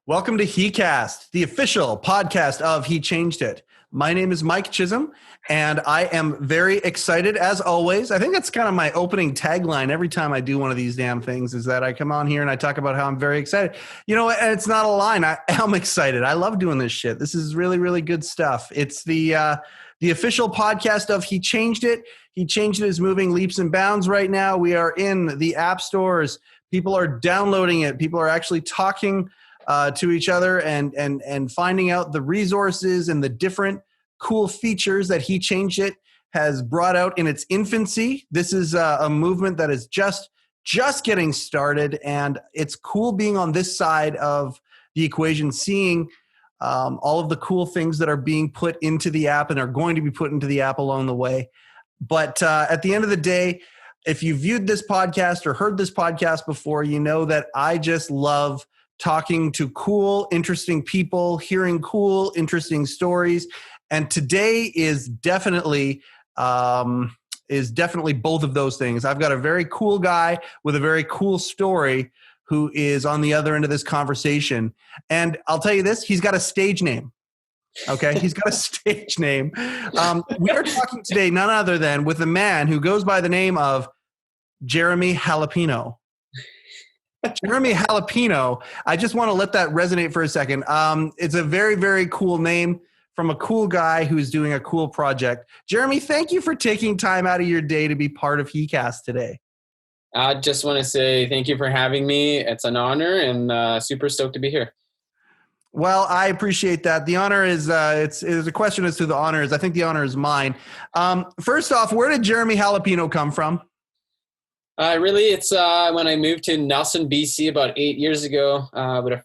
Welcome to heCast, the official podcast of He Changed It. My name is Mike Chisholm, and I am very excited as always. I think that's kind of my opening tagline every time I do one of these damn things is that I come on here and I talk about how I'm very excited. You know, and it's not a line. I am excited. I love doing this shit. This is really, really good stuff. It's the official podcast of He Changed It. He Changed It is moving leaps and bounds right now. We are in the app stores. People are downloading it. People are actually talking to each other and finding out the resources and the different cool features that He Changed It has brought out in its infancy. This is a movement that is just getting started, and it's cool being on this side of the equation, seeing all of the cool things that are being put into the app and are going to be put into the app along the way. But at the end of the day, if you viewed this podcast or heard this podcast before, you know that I just love talking to cool, interesting people, hearing cool, interesting stories. And today is definitely both of those things. I've got a very cool guy with a very cool story who is on the other end of this conversation. And I'll tell you this, he's got a stage name. Okay, he's got a stage name. We are talking today none other than with a man who goes by the name of Jeremie Jalapeno. Jeremie Jalapeno. I just want to let that resonate for a second. It's a very, very cool name from a cool guy who's doing a cool project. Jeremie, thank you for taking time out of your day to be part of heCast today. I just want to say thank you for having me. It's an honor and super stoked to be here. Well, I appreciate that. The honor is, it's a question as to the honors. I think the honor is mine. First off, where did Jeremie Jalapeno come from? It's when I moved to Nelson, BC about 8 years ago with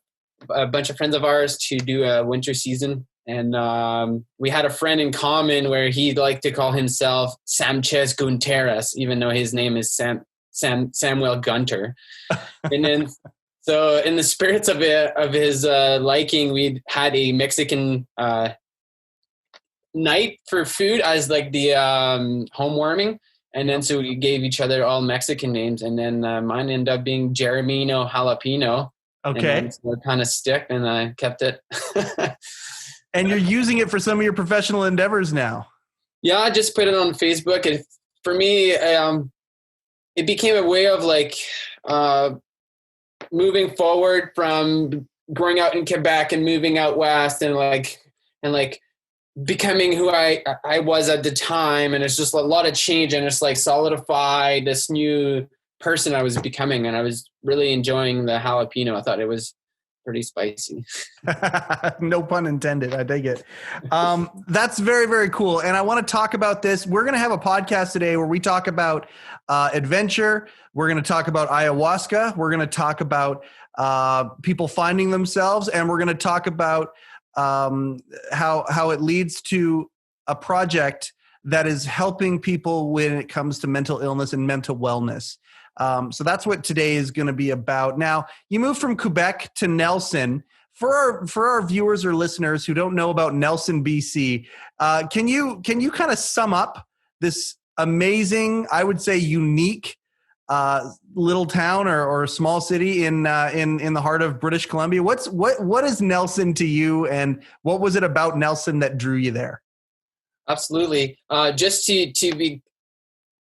a bunch of friends of ours to do a winter season. And we had a friend in common where he'd like to call himself Sanchez Gunteras, even though his name is Samuel Gunter. And then, so in the spirits of his liking, we had a Mexican night for food as like the home warming. And then so we gave each other all Mexican names. And then mine ended up being Jeremino Jalapeno. Okay. And so it kind of stuck and I kept it. And you're using it for some of your professional endeavors now. Yeah, I just put it on Facebook. And for me, it became a way of like moving forward from growing out in Quebec and moving out west and becoming who I was at the time. And it's just a lot of change and it's like solidified this new person I was becoming. And I was really enjoying the jalapeno. I thought it was pretty spicy. No pun intended. I dig it. That's very, very cool. And I want to talk about this. We're going to have a podcast today where we talk about adventure. We're going to talk about ayahuasca. We're going to talk about people finding themselves. And we're going to talk about how it leads to a project that is helping people when it comes to mental illness and mental wellness. So that's what today is going to be about. Now, you moved from Quebec to Nelson. For our viewers or listeners who don't know about Nelson, BC, can you kind of sum up this amazing, I would say, unique little town or small city in the heart of British Columbia? What is Nelson to you, and what was it about Nelson that drew you there? Absolutely. Just to be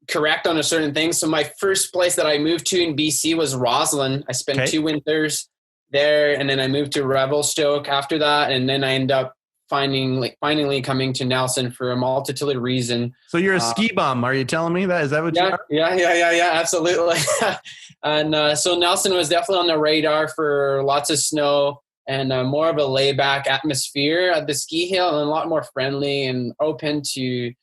correct on a certain thing. So my first place that I moved to in BC was Roslyn. I spent 2 winters there, and then I moved to Revelstoke after that, and then I ended up finally coming to Nelson for a multitude of reasons. So you're a ski bum. Are you telling me that? Is that what you are? Yeah, absolutely. And so Nelson was definitely on the radar for lots of snow and more of a laid-back atmosphere at the ski hill, and a lot more friendly and open to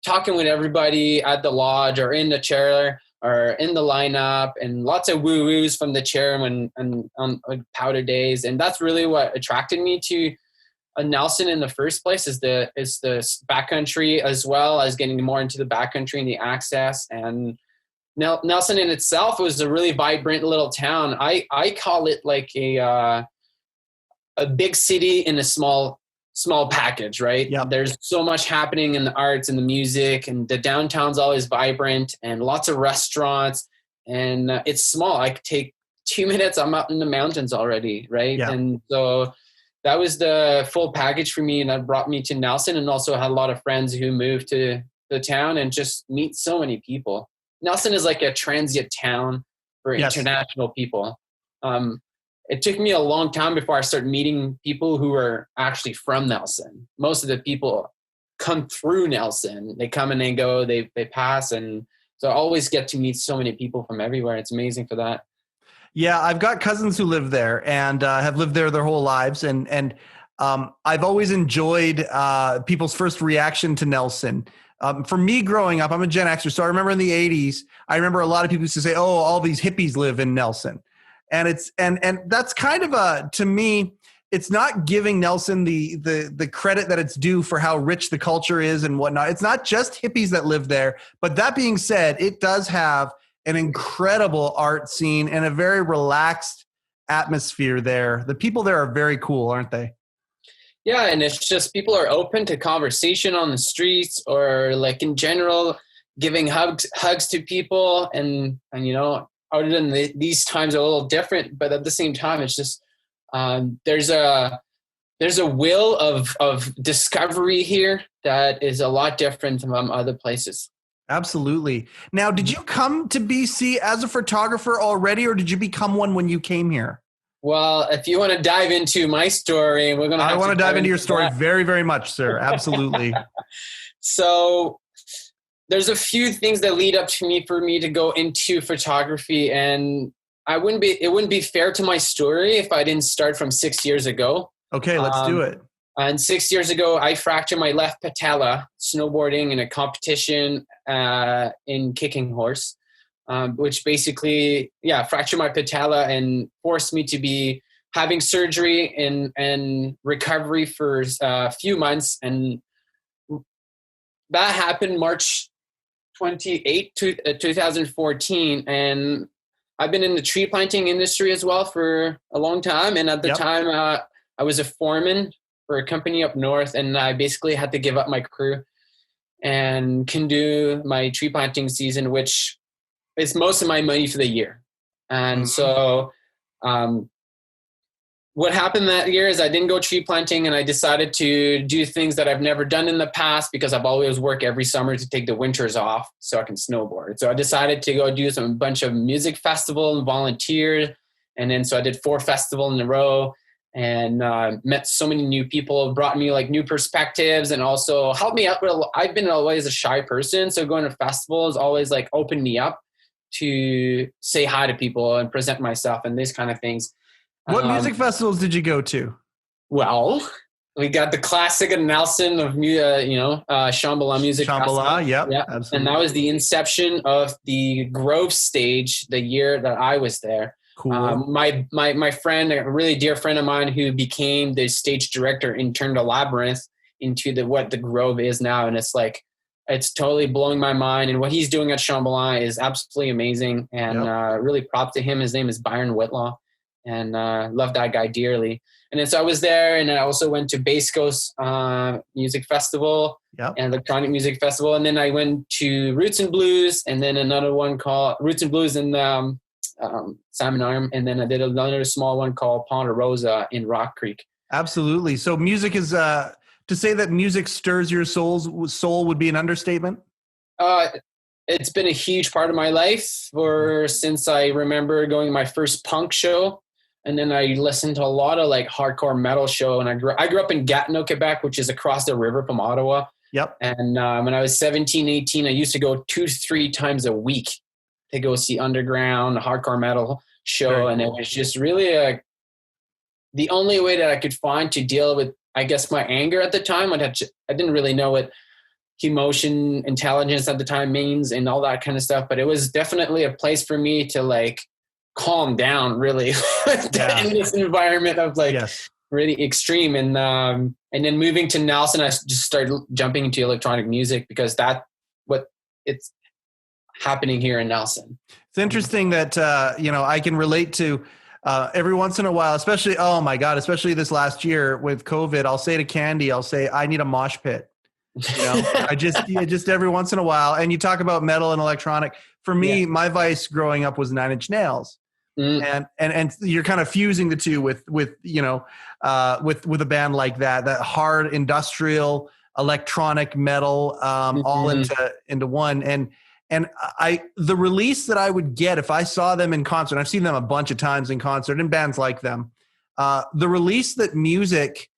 talking with everybody at the lodge or in the chair or in the lineup, and lots of woo-woos from the chair and on powder days. And that's really what attracted me to Nelson in the first place is the backcountry, as well as getting more into the backcountry and the access. And Nelson in itself was a really vibrant little town. I call it like a big city in a small package, right? Yeah. There's so much happening in the arts and the music, and the downtown's always vibrant and lots of restaurants, and it's small. I could take 2 minutes, I'm out in the mountains already, right? Yeah. And so that was the full package for me, and that brought me to Nelson, and also had a lot of friends who moved to the town and just meet so many people. Nelson is like a transient town for international people. It took me a long time before I started meeting people who are actually from Nelson. Most of the people come through Nelson. They come and they go, they pass. And so I always get to meet so many people from everywhere. It's amazing for that. Yeah, I've got cousins who live there and have lived there their whole lives. And I've always enjoyed people's first reaction to Nelson. For me growing up, I'm a Gen Xer, so I remember in the 80s, I remember a lot of people used to say, oh, all these hippies live in Nelson. And it's and that's kind of to me, it's not giving Nelson the credit that it's due for how rich the culture is and whatnot. It's not just hippies that live there. But that being said, it does have an incredible art scene and a very relaxed atmosphere there. The people there are very cool, aren't they? Yeah, and it's just people are open to conversation on the streets, or like in general, giving hugs to people, and you know, other than these times are a little different, but at the same time, it's just there's a will of discovery here that is a lot different from other places. Absolutely. Now, did you come to BC as a photographer already, or did you become one when you came here? Well, if you want to dive into my story, we're going to. I want to dive into your story very, very much, sir. Absolutely. So there's a few things that lead up for me to go into photography, and it wouldn't be fair to my story if I didn't start from 6 years ago. Okay, let's do it. And 6 years ago, I fractured my left patella snowboarding in a competition in kicking horse, which basically, fractured my patella and forced me to be having surgery and recovery for a few months. And that happened March 28, 2014. And I've been in the tree planting industry as well for a long time. And at the time, I was a foreman for a company up north, and I basically had to give up my crew and can do my tree planting season, which is most of my money for the year. And so what happened that year is I didn't go tree planting, and I decided to do things that I've never done in the past, because I've always worked every summer to take the winters off so I can snowboard. So I decided to go do a bunch of music festival and volunteer. And then so I did 4 festivals in a row, and met so many new people, brought me like new perspectives, and also helped me out. I've been always a shy person, so going to festivals always like opened me up to say hi to people and present myself and these kind of things. What music festivals did you go to? Well, we got the classic of Nelson of Shambhala Music Festival. Shambhala, yep, absolutely. And that was the inception of the Grove stage the year that I was there. Cool. My friend, a really dear friend of mine, who became the stage director and turned the Labyrinth into what the Grove is now. And it's totally blowing my mind. And what he's doing at Shambhala is absolutely amazing. And really props to him. His name is Byron Whitlaw, and love that guy dearly. And then so I was there, and I also went to Bass Coast Music Festival and Electronic Music Festival. And then I went to Roots and Blues, and then another one called Roots and Blues in Salmon Arm, and then I did another small one called Ponderosa in Rock Creek. Absolutely. So music is to say that music stirs your soul would be an understatement. It's been a huge part of my life since I remember going to my first punk show, and then I listened to a lot of like hardcore metal show. And I grew up in Gatineau, Quebec, which is across the river from Ottawa. Yep. And when I was 17, 18, I used to go 2 to 3 times a week to go see underground, a hardcore metal show. Very and cool. It was just really the only way that I could find to deal with, I guess, my anger at the time. I didn't really know what emotion intelligence at the time means and all that kind of stuff, but it was definitely a place for me to like calm down really in this environment of really extreme. And then moving to Nelson, I just started jumping into electronic music because it's happening here in Nelson. It's interesting that, I can relate to every once in a while, especially this last year with COVID, I'll say to Candy, I need a mosh pit. I just every once in a while. And you talk about metal and electronic. For me, my vice growing up was 9 Inch Nails. and you're kind of fusing the two with a band like that hard industrial electronic metal, all into one. And the release that I would get if I saw them in concert, I've seen them a bunch of times in concert and bands like them, the release that music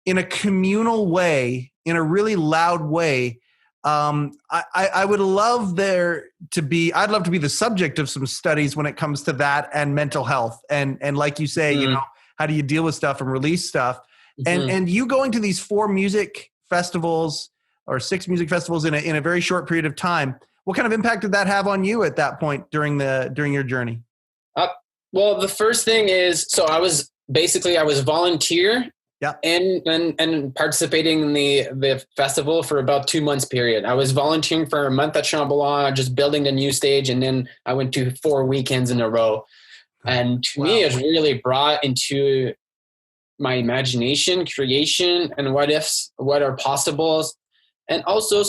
in a communal way, in a really loud way, I would love I'd love to be the subject of some studies when it comes to that and mental health. And like you say, how do you deal with stuff and release stuff? And you going to these 4 music festivals or 6 music festivals in a very short period of time, what kind of impact did that have on you at that point during your journey? Well, the first thing is, so I was volunteer. Yeah. And participating in the festival for about 2 months period. I was volunteering for a month at Shambhala, just building the new stage. And then I went to 4 weekends in a row. And to me, it really brought into my imagination, creation, and what ifs, what are possibles. And also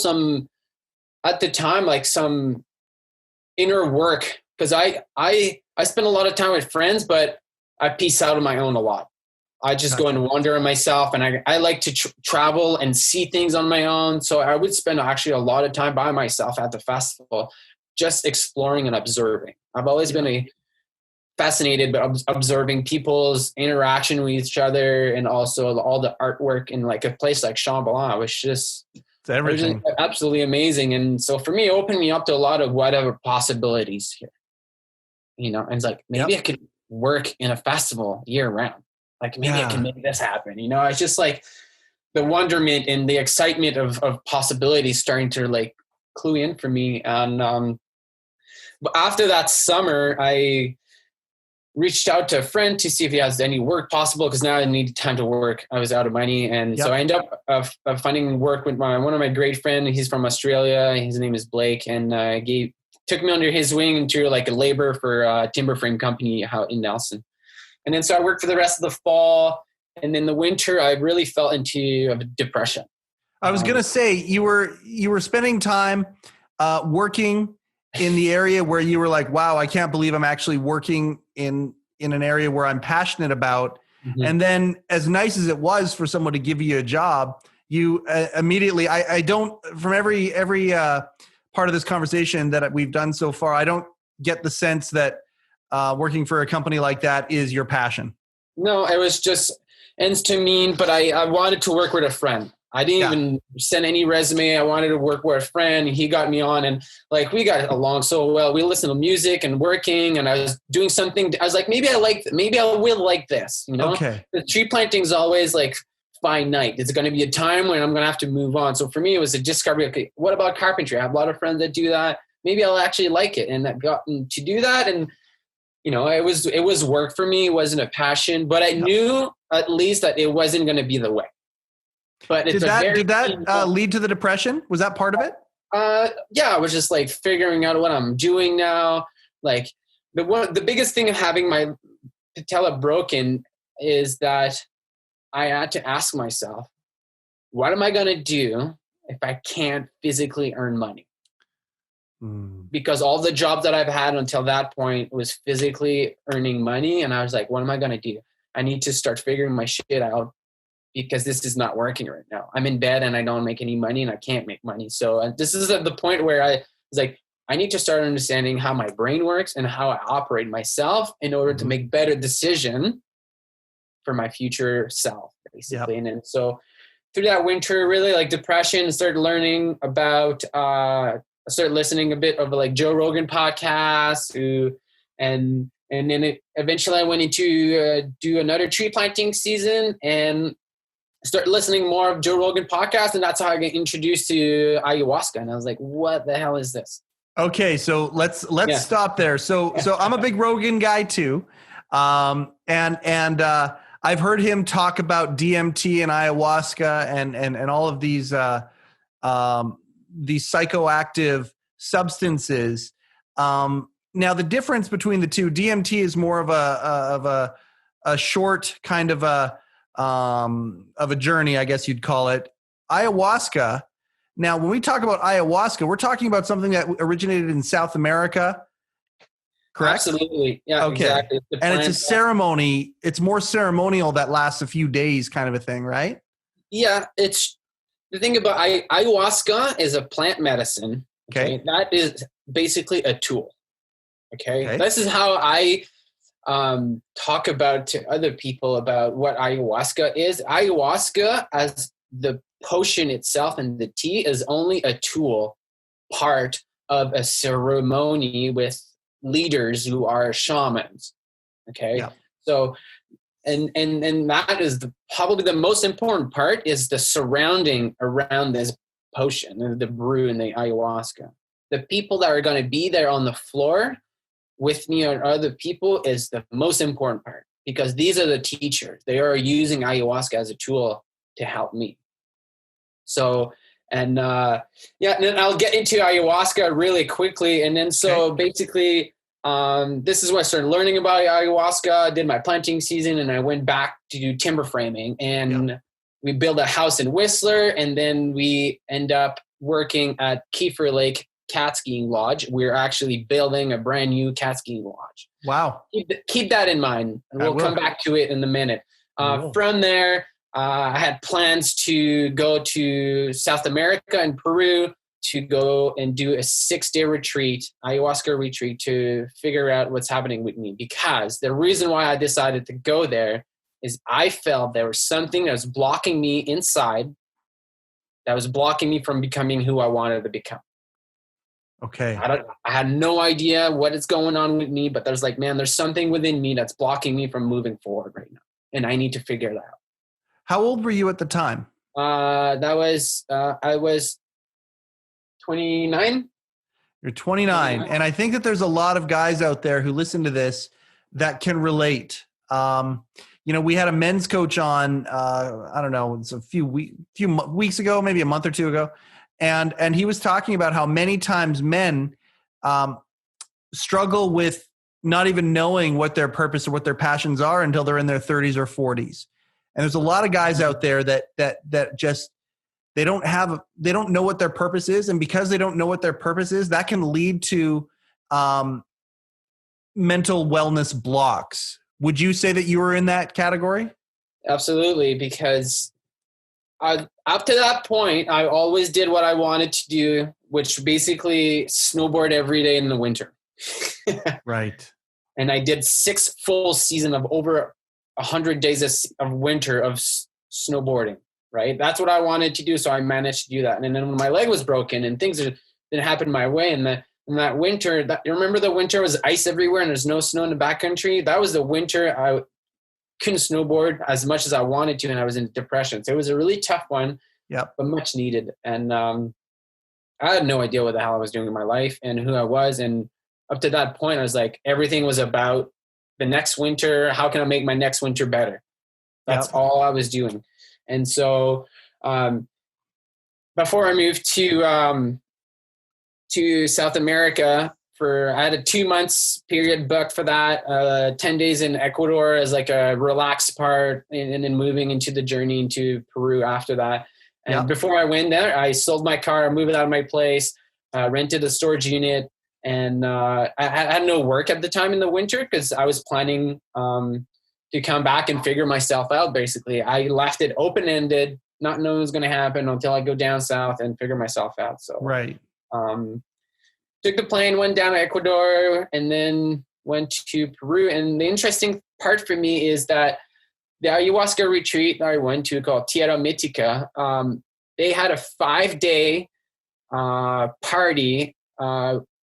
at the time, like some inner work. Cause I spend a lot of time with friends, but I piece out on my own a lot. I just go and wander on myself, and I like to travel and see things on my own. So I would spend actually a lot of time by myself at the festival, just exploring and observing. I've always been fascinated by observing people's interaction with each other, and also all the artwork in like a place like Shambhala was just everything. Was absolutely amazing. And so for me, it opened me up to a lot of whatever possibilities here, and it's like, maybe I could work in a festival year round. Like maybe I can make this happen. It's just like the wonderment and the excitement of possibilities starting to like clue in for me. And but after that summer, I reached out to a friend to see if he has any work possible, because now I needed time to work. I was out of money. And so I ended up finding work with one of my great friends. He's from Australia. His name is Blake. And took me under his wing into like a labor for a timber frame company out in Nelson. And then so I worked for the rest of the fall, and then the winter I really fell into depression. I was going to say you were spending time working in the area where you were like, wow, I can't believe I'm actually working in an area where I'm passionate about. Mm-hmm. And then as nice as it was for someone to give you a job, you immediately, I don't, from every part of this conversation that we've done so far, I don't get the sense that working for a company like that is your passion. No, it was just ends to mean, but I wanted to work with a friend. I didn't even send any resume. I wanted to work with a friend. He got me on, and like we got along so well. We listened to music and working, and I was doing something. I was like, maybe I will like this. Okay. The tree planting is always like finite. It's going to be a time when I'm going to have to move on. So for me, it was a discovery. Okay, what about carpentry? I have a lot of friends that do that. Maybe I'll actually like it, and I got to do that. And it was work for me. It wasn't a passion, but I knew at least that it wasn't going to be the way. But did that lead to the depression? Was that part of it? Yeah, I was just like figuring out what I'm doing now. Like the biggest thing of having my patella broken is that I had to ask myself, what am I going to do if I can't physically earn money? Because all the jobs that I've had until that point was physically earning money. And I was like, what am I going to do? I need to start figuring my shit out, because this is not working right now. I'm in bed and I don't make any money, and I can't make money. So this is at the point where I was like, I need to start understanding how my brain works and how I operate myself in order to make better decision for my future self, basically. Yep. And so through that winter, really like depression, started learning about, I started listening a bit of like Joe Rogan podcasts, and then eventually I went into do another tree planting season and started listening more of Joe Rogan podcasts, and that's how I got introduced to ayahuasca. And I was like, what the hell is this? Okay, so let's stop there. So I'm a big Rogan guy too, and I've heard him talk about DMT and ayahuasca and all of these psychoactive substances. Now the difference between the two, DMT is more of a short kind of a journey, I guess you'd call it. Ayahuasca. Now, when we talk about ayahuasca, we're talking about something that originated in South America correct? Absolutely. Yeah, Okay. exactly. And it's a ceremony. It's more ceremonial that lasts a few days kind of a thing, right? Yeah, it's the thing about ayahuasca is a plant medicine. Okay. That is basically a tool. Okay. This is how I talk about to other people about what ayahuasca is. Ayahuasca, as the potion itself and the tea, is only a tool part of a ceremony with leaders who are shamans. Okay. Yeah. So, and that is probably the most important part, is the surrounding around this potion, the brew and the ayahuasca. The people that are going to be there on the floor with me or other people is the most important part, because these are the teachers. They are using ayahuasca as a tool to help me. So, and then I'll get into ayahuasca really quickly. And then basically, this is where I started learning about ayahuasca. I did my planting season, and I went back to do timber framing, and we built a house in Whistler, and then we end up working at Kiefer Lake Cat Skiing Lodge. We're actually building a brand new cat skiing lodge. Wow. Keep that in mind, and we'll come back to it in a minute. From there, I had plans to go to South America and Peru to go and do a 6-day retreat, ayahuasca retreat, to figure out what's happening with me. Because the reason why I decided to go there is I felt there was something that was blocking me inside, that was blocking me from becoming who I wanted to become. Okay. I had no idea what is going on with me, but there's something within me that's blocking me from moving forward right now. And I need to figure that out. How old were you at the time? I was 29. You're 29. And I think that there's a lot of guys out there who listen to this that can relate. We had a men's coach on, I don't know, it's a few weeks ago, maybe a month or two ago. And he was talking about how many times men struggle with not even knowing what their purpose or what their passions are until they're in their 30s or 40s. And there's a lot of guys out there that just, they don't know what their purpose is. And because they don't know what their purpose is, that can lead to mental wellness blocks. Would you say that you were in that category? Absolutely, because up to that point, I always did what I wanted to do, which basically snowboard every day in the winter. Right. And I did 6 full seasons of over 100 days of winter of snowboarding, right? That's what I wanted to do, so I managed to do that. And then when my leg was broken and things didn't happen my way, and that winter, you remember the winter was ice everywhere and there's no snow in the backcountry? That was the winter I couldn't snowboard as much as I wanted to, and I was in depression. So it was a really tough one, but much needed. And I had no idea what the hell I was doing in my life and who I was. And up to that point, I was like, everything was about the next winter. How can I make my next winter better? That's all I was doing. And so before I moved to South America, I had a 2 months period booked for that, 10 days in Ecuador as like a relaxed part, and then moving into the journey into Peru after that. And before I went there, I sold my car, moved out of my place, rented a storage unit, and I had no work at the time in the winter because I was planning to come back and figure myself out, basically. I left it open-ended, not knowing what was going to happen until I go down south and figure myself out. So right. Took the plane, went down to Ecuador, and then went to Peru. And the interesting part for me is that the ayahuasca retreat that I went to, called Tierra Mítica, they had a 5-day party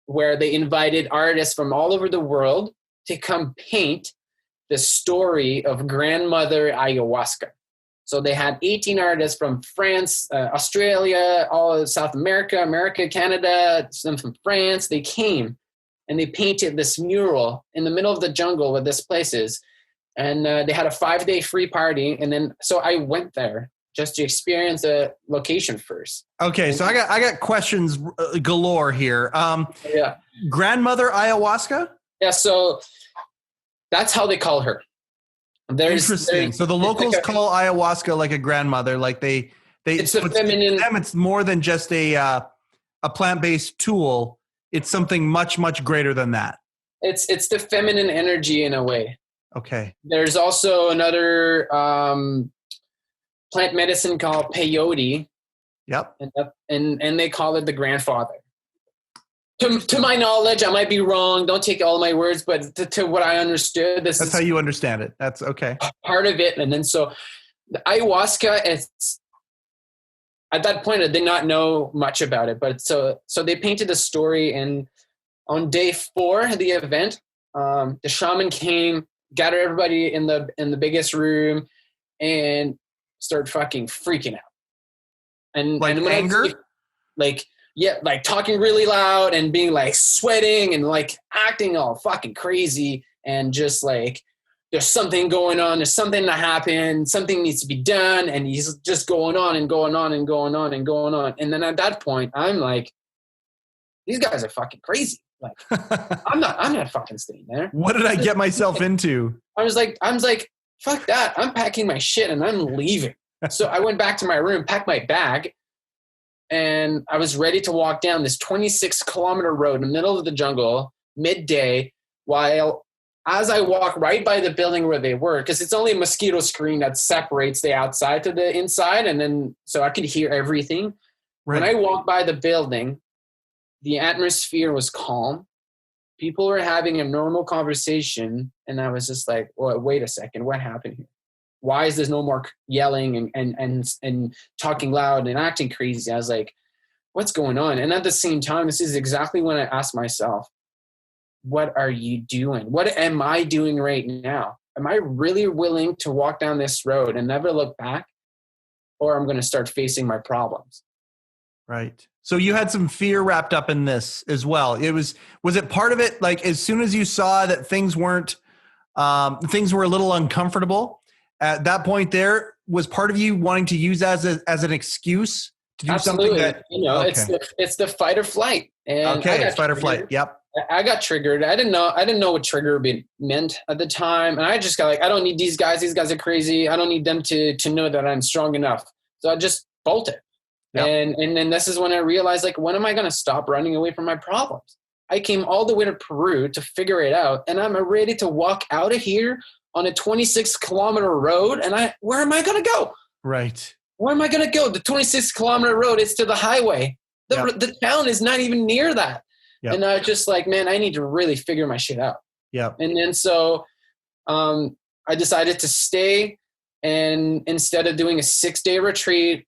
where they invited artists from all over the world to come paint the story of grandmother ayahuasca. So they had 18 artists from France, Australia, all of South America, Canada, some from France. They came and they painted this mural in the middle of the jungle where this place is. And they had a 5-day free party. And then, so I went there just to experience the location first. Okay. So I got questions galore here. Grandmother ayahuasca? Yeah. So that's how they call her. Interesting. So the locals call ayahuasca like a grandmother, like it's a feminine. Them, it's more than just a plant-based tool. It's something much, much greater than that. It's the feminine energy in a way. Okay. There's also another plant medicine called peyote. Yep. And they call it the grandfather. To my knowledge, I might be wrong. Don't take all my words, but to what I understood, that's how you understand it. That's okay. Part of it. And then so the ayahuasca, it's at that point I did not know much about it, but so they painted a story, and on day 4 of the event, the shaman came, gathered everybody in the biggest room, and started fucking freaking out. And like and when anger, like talking really loud and being like sweating and like acting all fucking crazy, and just like there's something going on, there's something that happened, something needs to be done, and he's just going on and going on and going on and going on. And then at that point, I'm like, these guys are fucking crazy. Like, I'm not fucking staying there. What did I get myself into? I was like, fuck that. I'm packing my shit and I'm leaving. So I went back to my room, packed my bag, and I was ready to walk down this 26-kilometer road in the middle of the jungle, midday, while as I walk right by the building where they were, because it's only a mosquito screen that separates the outside to the inside, and then so I could hear everything. Right. When I walked by the building, the atmosphere was calm. People were having a normal conversation, and I was just like, well, wait a second, what happened here? Why is there no more yelling and talking loud and acting crazy? I was like, what's going on? And at the same time, this is exactly when I asked myself, what are you doing? What am I doing right now? Am I really willing to walk down this road and never look back? Or I'm going to start facing my problems? Right. So you had some fear wrapped up in this as well. Was it part of it? Like, as soon as you saw that things were a little uncomfortable at that point, there was part of you wanting to use as an excuse to do Absolutely. something that, okay. it's the fight or flight. And it's fight or flight. Yep. I got triggered. I didn't know what trigger meant at the time. And I just got like, I don't need these guys. These guys are crazy. I don't need them to know that I'm strong enough. So I just bolted. Yep. And then this is when I realized, like, when am I going to stop running away from my problems? I came all the way to Peru to figure it out. And I'm ready to walk out of here on a 26-kilometer road. And where am I going to go? Right. Where am I going to go? The 26-kilometer road is to the highway. The town is not even near that. Yep. And I was just like, man, I need to really figure my shit out. Yep. And then so I decided to stay. And instead of doing a 6-day retreat,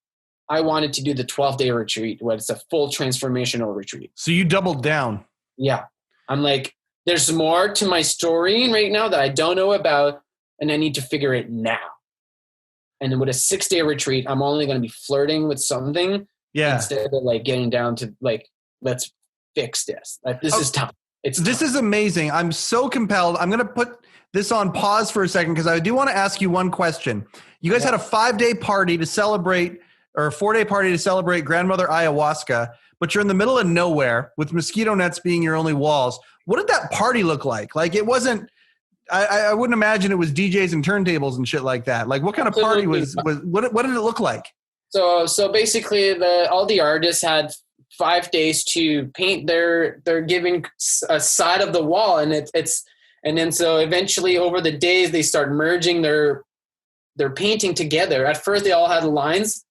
I wanted to do the 12-day retreat, where it's a full transformational retreat. So you doubled down. Yeah. I'm like, there's more to my story right now that I don't know about, and I need to figure it now. And then with a 6-day retreat, I'm only going to be flirting with something instead of like getting down to like, let's fix this. Like, this is tough. This is amazing. I'm so compelled. I'm going to put this on pause for a second because I do want to ask you one question. You guys had a 5-day party to celebrate, or a 4-day party to celebrate grandmother ayahuasca, but you're in the middle of nowhere with mosquito nets being your only walls. What did that party look like? Like, it wasn't, I wouldn't imagine it was DJs and turntables and shit like that. Like, what kind of party was what did it look like? So basically all the artists had 5 days to paint they're giving a side of the wall, and and then so eventually over the days they start merging their painting together. At first they all had lines,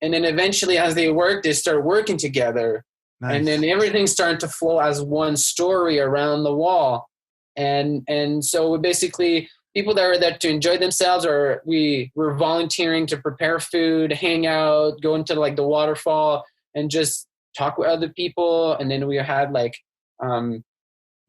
and then eventually as they work, they start working together. Nice. And then everything's starting to flow as one story around the wall. And so basically people that are there to enjoy themselves, or we were volunteering to prepare food, hang out, go into like the waterfall and just talk with other people. And then we had like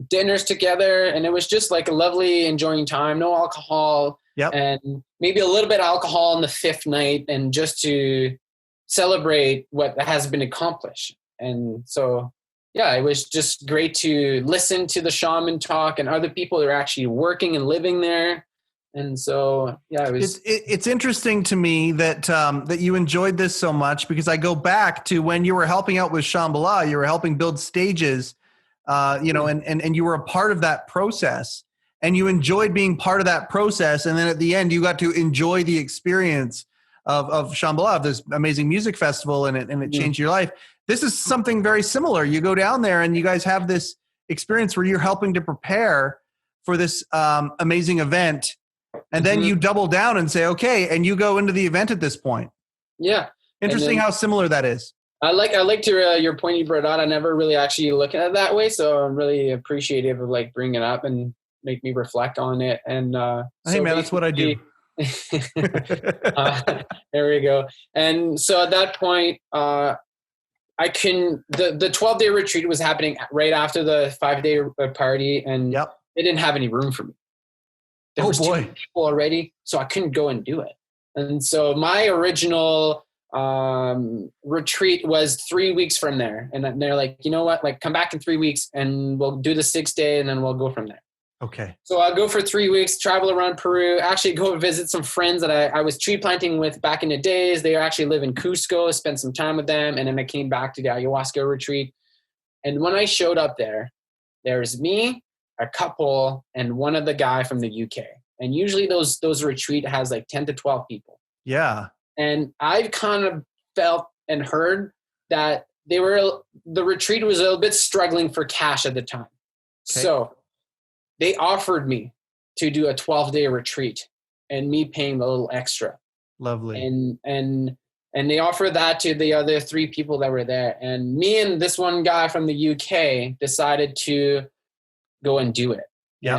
dinners together, and it was just like a lovely enjoying time. No alcohol. Yep. And maybe a little bit of alcohol on the 5th night, and just to celebrate what has been accomplished. And so, yeah, it was just great to listen to the shaman talk and other people that are actually working and living there. And so, yeah, it was. It's interesting to me that that you enjoyed this so much, because I go back to when you were helping out with Shambhala, you were helping build stages, and you were a part of that process, and you enjoyed being part of that process. And then at the end, you got to enjoy the experience of Shambhala, this amazing music festival, and it changed your life. This is something very similar. You go down there and you guys have this experience where you're helping to prepare for this amazing event. And then you double down and say, okay, and you go into the event at this point. Yeah. Interesting how similar that is. I like to your point you brought out. I never really actually look at it that way. So I'm really appreciative of like bringing it up and make me reflect on it. And hey man, that's what I do. There we go. And so at that point, the 12-day retreat was happening right after the 5-day party, and they didn't have any room for me. There was too many people already, so I couldn't go and do it. And so my original retreat was 3 weeks from there. And they're like, you know what, like come back in 3 weeks and we'll do the 6th day and then we'll go from there. Okay. So I'll go for 3 weeks, travel around Peru, actually go visit some friends that I was tree planting with back in the days. They actually live in Cusco, spent some time with them. And then I came back to the ayahuasca retreat. And when I showed up there's me, a couple, and one of the guy from the UK. And usually those retreat has like 10 to 12 people. Yeah. And I kind of felt and heard that the retreat was a little bit struggling for cash at the time. Okay. So they offered me to do a 12-day retreat and me paying a little extra. Lovely. And they offered that to the other 3 people that were there. And me and this one guy from the UK decided to go and do it. Yeah.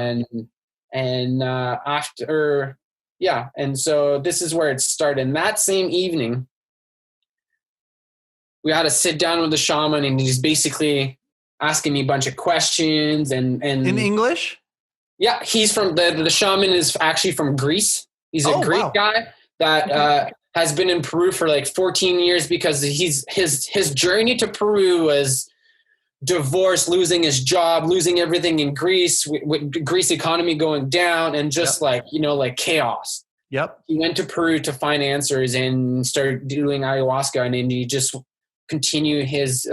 And so this is where it started. And that same evening, we had to sit down with the shaman, and he's basically asking me a bunch of questions and in English. Yeah, he's from the shaman is actually from Greece. He's a Greek guy that has been in Peru for like 14 years because his journey to Peru was divorce, losing his job, losing everything in Greece, with Greece economy going down, and just like chaos. Yep. He went to Peru to find answers and started doing ayahuasca, and then he just continued his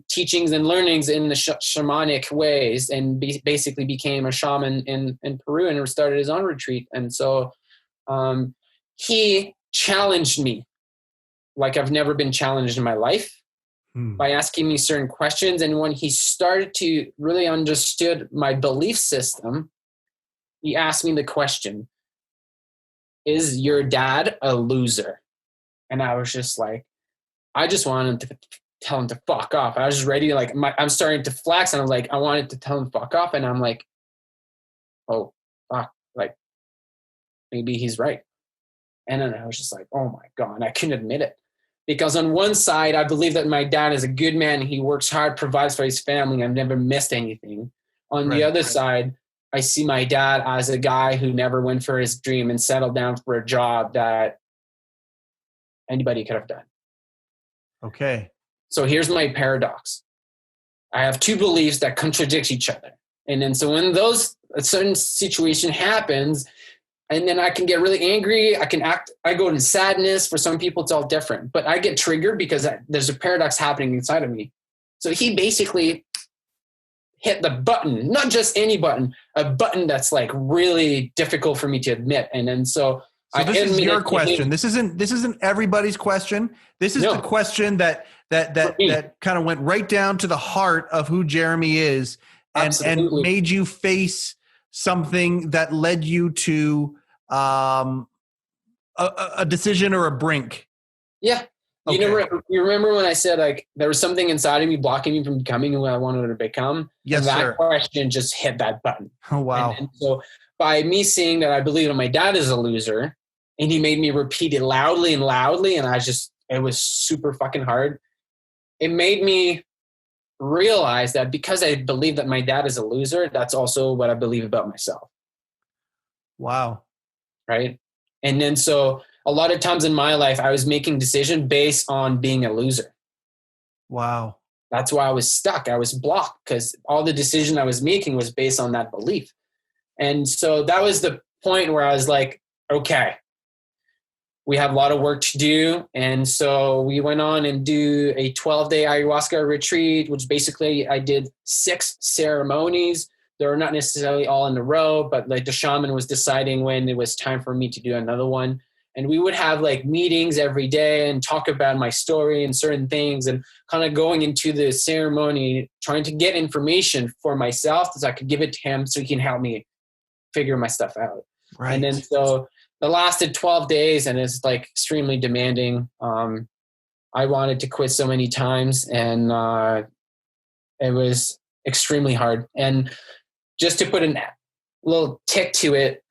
teachings and learnings in the shamanic ways, and basically became a shaman in Peru and started his own retreat. And so he challenged me like I've never been challenged in my life. By asking me certain questions. And when he started to really understood my belief system, he asked me the question, is your dad a loser? And I was just like, I just wanted to tell him to fuck off. I was just ready to I'm starting to flex, and I was like, I wanted to tell him to fuck off. And I'm like, oh, fuck, like maybe he's right. And then I was just like, oh my God, and I couldn't admit it. Because on one side, I believe that my dad is a good man. He works hard, provides for his family. I've never missed anything. On the other side, I see my dad as a guy who never went for his dream and settled down for a job that anybody could have done. Okay. So here's my paradox. I have 2 beliefs that contradict each other. And then so when a certain situation happens, and then I can get really angry. I go into sadness. For some people, it's all different. But I get triggered because there's a paradox happening inside of me. So he basically hit the button, not just any button, a button that's like really difficult for me to admit. And then so this is your question. This isn't everybody's question. This is the question that kind of went right down to the heart of who Jeremie is, and made you face something that led you to a decision or a brink. Yeah. Okay. You remember when I said like there was something inside of me blocking me from becoming who I wanted to become? Yes, and that sir. question just hit that button. Oh, wow. And so by me seeing that I believe that my dad is a loser, and he made me repeat it loudly, and it was super fucking hard. It made me realize that because I believe that my dad is a loser, that's also what I believe about myself. Wow. Right. And then so a lot of times in my life, I was making decisions based on being a loser. Wow. That's why I was stuck. I was blocked because all the decision I was making was based on that belief. And so that was the point where I was like, okay, we have a lot of work to do. And so we went on and do a 12-day ayahuasca retreat, which basically I did 6 ceremonies. They were not necessarily all in a row, but like the shaman was deciding when it was time for me to do another one. And we would have like meetings every day and talk about my story and certain things, and kind of going into the ceremony, trying to get information for myself so I could give it to him so he can help me figure my stuff out. Right. And then so it lasted 12 days and it's like extremely demanding. I wanted to quit so many times, and it was extremely hard. And just to put a little tick to it,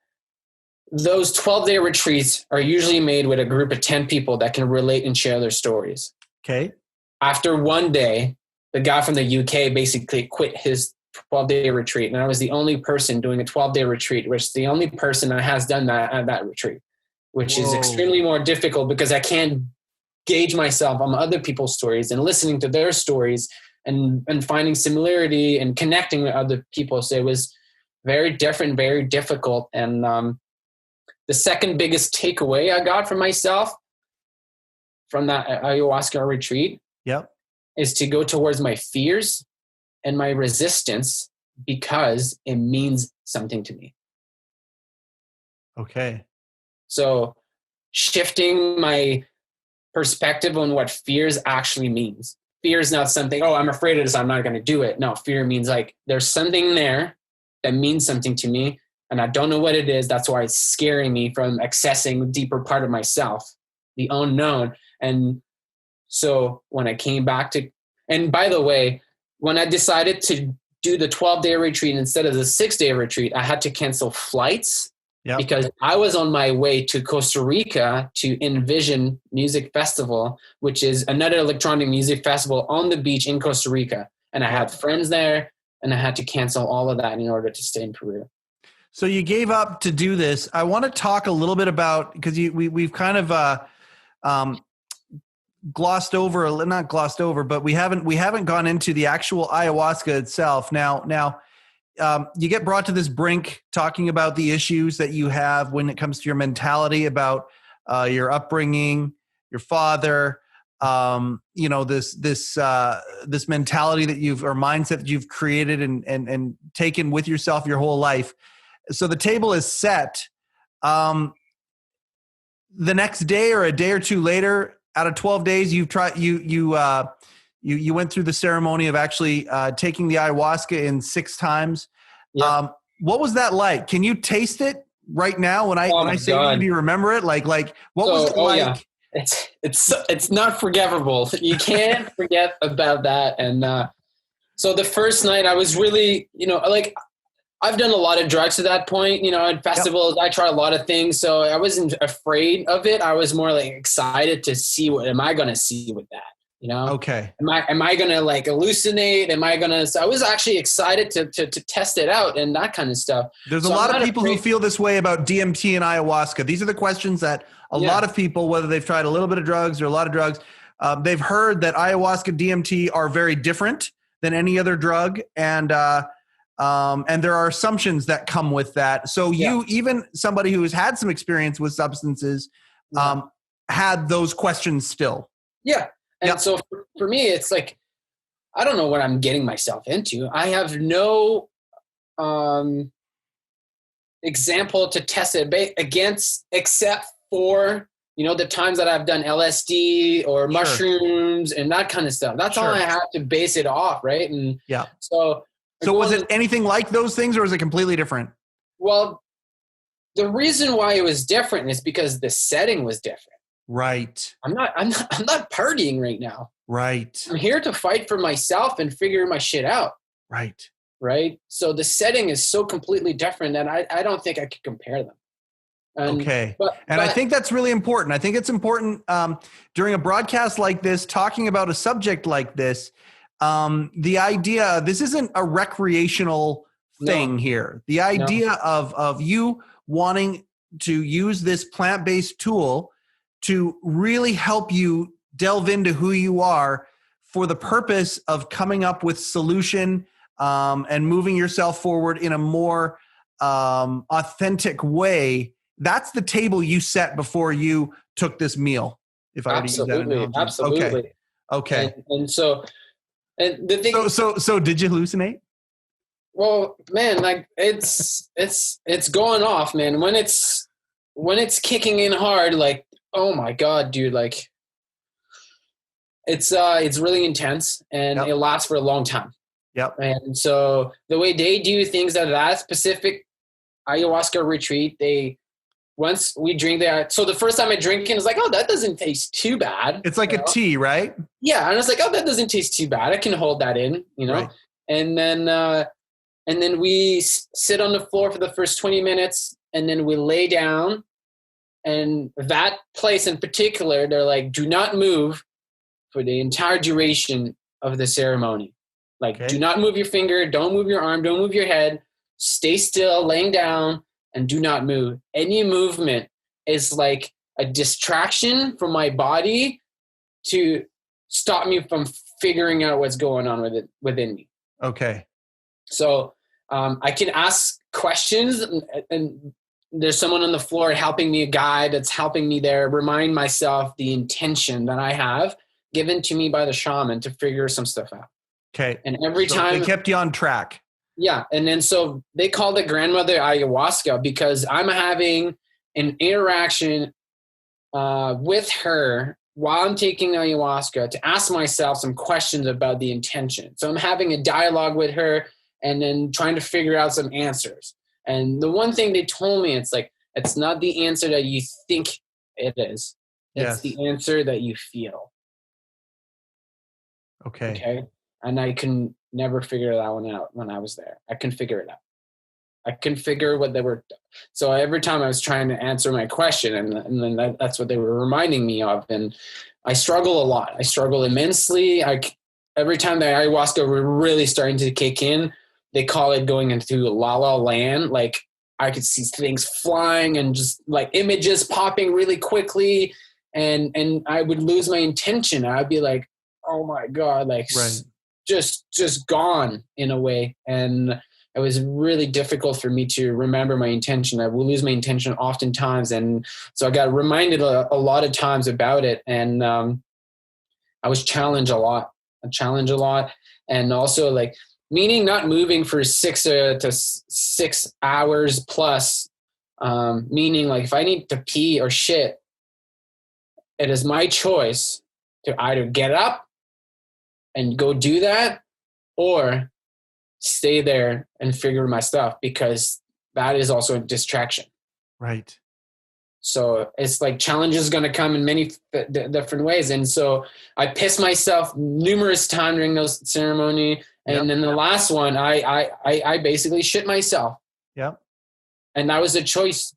those 12-day retreats are usually made with a group of 10 people that can relate and share their stories. Okay. After one day, the guy from the UK basically quit his 12-day retreat, and I was the only person doing a 12-day retreat, which is the only person that has done that at that retreat, which is extremely more difficult because I can't gauge myself on other people's stories and listening to their stories and finding similarity and connecting with other people. So it was very different, very difficult. And the second biggest takeaway I got from myself from that ayahuasca retreat is to go towards my fears and my resistance because it means something to me. Okay. So shifting my perspective on what fears actually means. Fear is not something, I'm afraid of this, I'm not going to do it. No, fear means like there's something there that means something to me, and I don't know what it is. That's why it's scaring me from accessing a deeper part of myself, the unknown. And so when I came back to, and by the way, when I decided to do the 12-day retreat instead of the 6-day retreat, I had to cancel flights because I was on my way to Costa Rica to Envision Music Festival, which is another electronic music festival on the beach in Costa Rica. And I had friends there, and I had to cancel all of that in order to stay in Peru. So you gave up to do this. I want to talk a little bit about, because we've kind of glossed over, not glossed over, but we haven't gone into the actual ayahuasca itself. Now, you get brought to this brink talking about the issues that you have when it comes to your mentality about your upbringing, your father, this mentality that or mindset that you've created and taken with yourself your whole life. So the table is set. The next day or a day or two later, out of 12 days, you went through the ceremony of actually taking the ayahuasca in 6 times. Yep. What was that like? Can you taste it right now? When I say, do you remember it? Like what was it like? Yeah. It's not forgettable. You can't forget about that. And so the first night I was really, I've done a lot of drugs to that point, at festivals. I tried a lot of things. So I wasn't afraid of it. I was more like excited to see what am I going to see with that, Okay. Am I going to like hallucinate? I was actually excited to test it out and that kind of stuff. There's a lot of people who feel this way about DMT and ayahuasca. These are the questions that a lot of people, whether they've tried a little bit of drugs or a lot of drugs, they've heard that ayahuasca, DMT are very different than any other drug. And there are assumptions that come with that. So you, even somebody who has had some experience with substances, had those questions still. Yeah. And so for me, it's like, I don't know what I'm getting myself into. I have no example to test it against, except for, the times that I've done LSD or mushrooms and that kind of stuff. That's all I have to base it off. Right. And so was it anything like those things, or is it completely different? Well, the reason why it was different is because the setting was different. Right. I'm not partying right now. Right. I'm here to fight for myself and figure my shit out. Right. Right. So the setting is so completely different that I don't think I could compare them. Okay. But I think that's really important. I think it's important during a broadcast like this, talking about a subject like this, the idea, this isn't a recreational thing here. The idea of you wanting to use this plant-based tool to really help you delve into who you are for the purpose of coming up with solution and moving yourself forward in a more authentic way. That's the table you set before you took this meal. If I were to use that analogy. Absolutely. Okay. And so, and the thing. So did you hallucinate? Well, man, like it's going off, man. When it's when it's kicking in hard, like, oh my God, dude, like it's really intense and Yep. it lasts for a long time. Yep. And so the way they do things at that specific ayahuasca retreat, once we drink that, so the first time I drink it, it's like, oh, that doesn't taste too bad. It's like a tea, right? Yeah, and it's like, oh, that doesn't taste too bad. I can hold that in, Right. And then we sit on the floor for the first 20 minutes, and then we lay down. And that place in particular, they're like, do not move for the entire duration of the ceremony. Like, Okay. do not move your finger, don't move your arm, don't move your head. Stay still, laying down, and do not move. Any movement is like a distraction from my body to stop me from figuring out what's going on within me. Okay. So I can ask questions, and there's someone on the floor helping me, a guide that's helping me there, remind myself the intention that I have given to me by the shaman to figure some stuff out. Okay. And every time they kept you on track. Yeah. And then so they call it grandmother ayahuasca because I'm having an interaction with her while I'm taking ayahuasca to ask myself some questions about the intention. So I'm having a dialogue with her and then trying to figure out some answers. And the one thing they told me, it's like, it's not the answer that you think it is. It's the answer that you feel. Okay. And I can never figure that one out when I was there. I can figure it out. I can figure what they were. So every time I was trying to answer my question, and then that's what they were reminding me of. And I struggle a lot. I struggle immensely. Every time the ayahuasca were really starting to kick in, they call it going into la la land. Like I could see things flying and just like images popping really quickly. And I would lose my intention. I'd be like, oh my God, like just gone in a way. And it was really difficult for me to remember my intention. I will lose my intention oftentimes. And so I got reminded a lot of times about it. And I was challenged a lot. And also like meaning not moving for 6 to 6 hours plus, meaning like if I need to pee or shit, it is my choice to either get up and go do that or stay there and figure my stuff, because that is also a distraction. Right. So it's like challenges going to come in many different ways. And so I pissed myself numerous times during those ceremony. And then the last one, I basically shit myself. Yep. And that was a choice.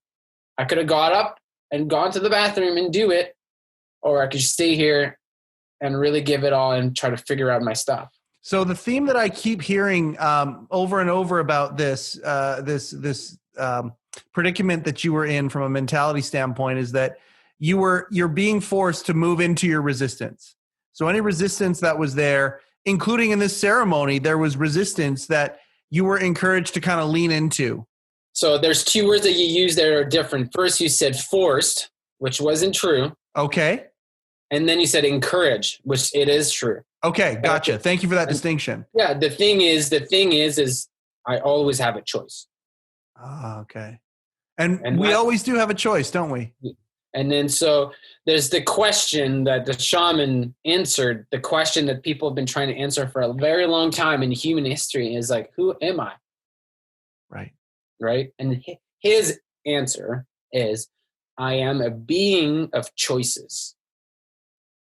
I could have got up and gone to the bathroom and do it, or I could stay here and really give it all and try to figure out my stuff. So the theme that I keep hearing over and over about this predicament that you were in from a mentality standpoint is that you're being forced to move into your resistance. So any resistance that was there, including in this ceremony, there was resistance that you were encouraged to kind of lean into. So there's 2 words that you use that are different. First, you said forced, which wasn't true. Okay. And then you said encourage, which it is true. Okay, gotcha. Thank you for that distinction. Yeah, the thing is I always have a choice. Ah, okay. And we always do have a choice, don't we? And then so there's the question that the shaman answered, the question that people have been trying to answer for a very long time in human history is like, who am I? Right. Right? And his answer is, I am a being of choices.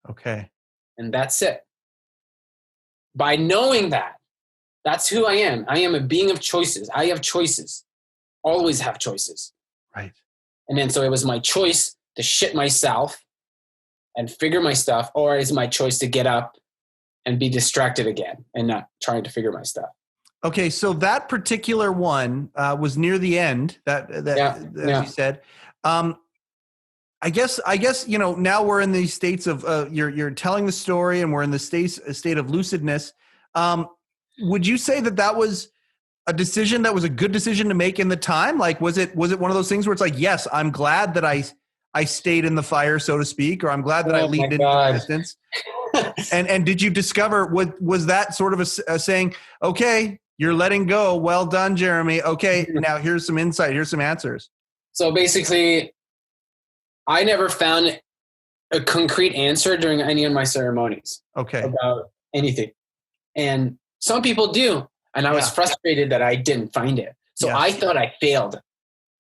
Okay. And that's it. By knowing that, that's who I am. I am a being of choices. I have choices. Always have choices. Right. And then so it was my choice to shit myself and figure my stuff, or is my choice to get up and be distracted again and not trying to figure my stuff. Okay, so that particular one was near the end. As you said. I guess now we're in these states of you're telling the story, and we're in the state of lucidness. Would you say that was a decision that was a good decision to make in the time? Like, was it one of those things where it's like, yes, I'm glad that I stayed in the fire, so to speak, or I'm glad that I leaned into the distance. and did you discover, was that sort of a saying, okay, you're letting go. Well done, Jeremie. Okay, now here's some insight. Here's some answers. So basically, I never found a concrete answer during any of my ceremonies about anything. And some people do. And I was frustrated that I didn't find it. So I thought I failed.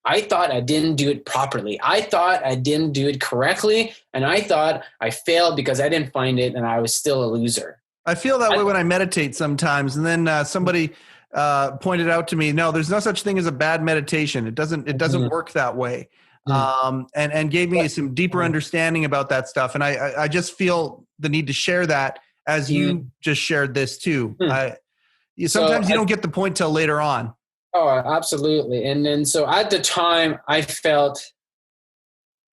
I thought I didn't do it properly. I thought I didn't do it correctly. And I thought I failed because I didn't find it and I was still a loser. I feel that way when I meditate sometimes. And then somebody pointed out to me, no, there's no such thing as a bad meditation. It doesn't work that way. And gave me some deeper understanding about that stuff. And I just feel the need to share that as you just shared this too. Sometimes you don't get the point till later on. Oh, absolutely. And then so at the time I felt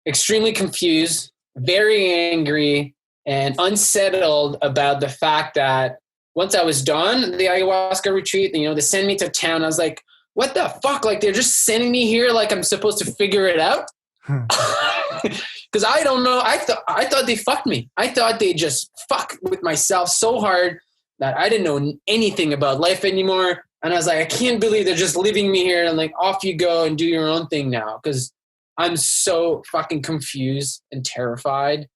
extremely confused, very angry, and unsettled about the fact that once I was done the ayahuasca retreat, they send me to town. I was like, what the fuck? Like, they're just sending me here like I'm supposed to figure it out? Because I don't know. I thought they fucked me. I thought they just fuck with myself so hard that I didn't know anything about life anymore. And I was like, I can't believe they're just leaving me here and like, off you go and do your own thing now. Because I'm so fucking confused and terrified.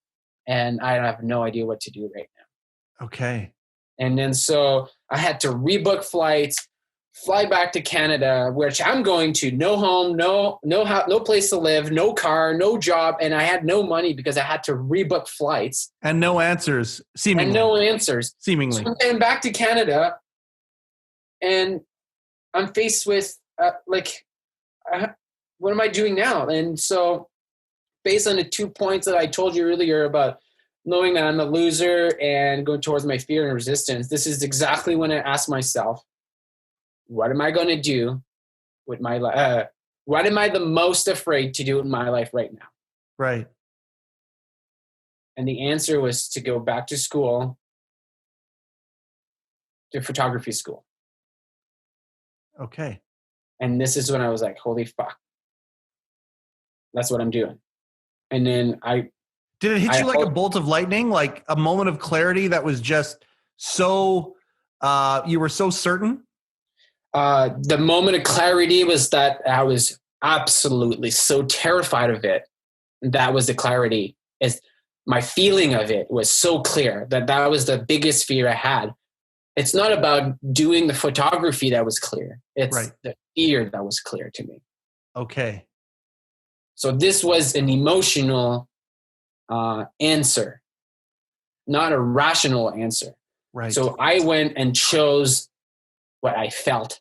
And I have no idea what to do right now. Okay. And then so I had to rebook flights, fly back to Canada, which I'm going to. No home, no place to live, no car, no job. And I had no money because I had to rebook flights. And no answers, seemingly. Seemingly. So I'm getting back to Canada. And I'm faced with, what am I doing now? And so based on the 2 points that I told you earlier about knowing that I'm a loser and going towards my fear and resistance, this is exactly when I asked myself, what am I going to do with my life? What am I the most afraid to do in my life right now? Right. And the answer was to go back to school, to photography school. Okay. And this is when I was like, holy fuck. That's what I'm doing. And then Did it hit you like a bolt of lightning, like a moment of clarity that was just so, you were so certain? The moment of clarity was that I was absolutely so terrified of it. That was the clarity. My feeling of it was so clear that was the biggest fear I had. It's not about doing the photography that was clear. It's the fear that was clear to me. Okay. So this was an emotional answer, not a rational answer. Right. So I went and chose what I felt.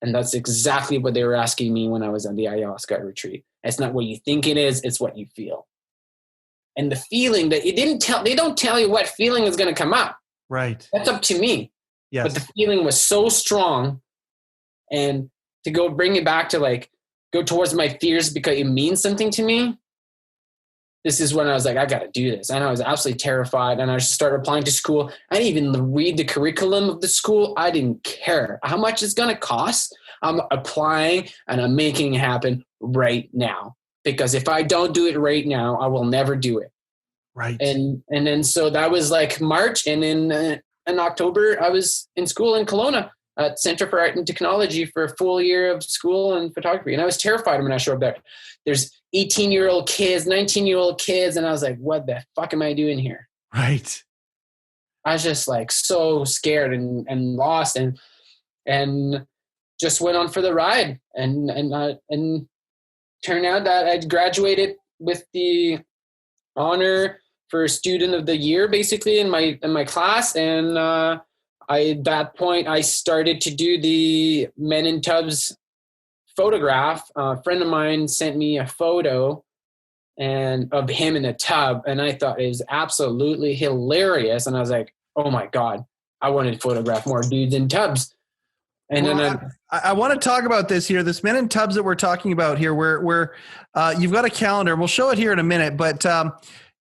And that's exactly what they were asking me when I was on the ayahuasca retreat. It's not what you think it is, it's what you feel. And the feeling that they don't tell you what feeling is going to come up. Right. That's up to me. Yes. But the feeling was so strong, and to go bring it back to go towards my fears because it means something to me. This is when I was like, I got to do this. And I was absolutely terrified. And I just started applying to school. I didn't even read the curriculum of the school. I didn't care how much it's going to cost. I'm applying and I'm making it happen right now. Because if I don't do it right now, I will never do it. Right. And then so that was like March. And then in October, I was in school in Kelowna at Center for Art and Technology for a full year of school and photography. And I was terrified when I showed up there. There's 18-year-old kids, 19-year-old kids. And I was like, what the fuck am I doing here? Right. I was just like so scared and lost and just went on for the ride. And turned out that I'd graduated with the honor for student of the year, basically in my class. And at that point, I started to do the Men in Tubs photograph. A friend of mine sent me a photo of him in a tub, and I thought it was absolutely hilarious. And I was like, oh my God, I wanted to photograph more dudes in tubs. And then I want to talk about this here. This Men in Tubs that we're talking about here, where you've got a calendar. We'll show it here in a minute, but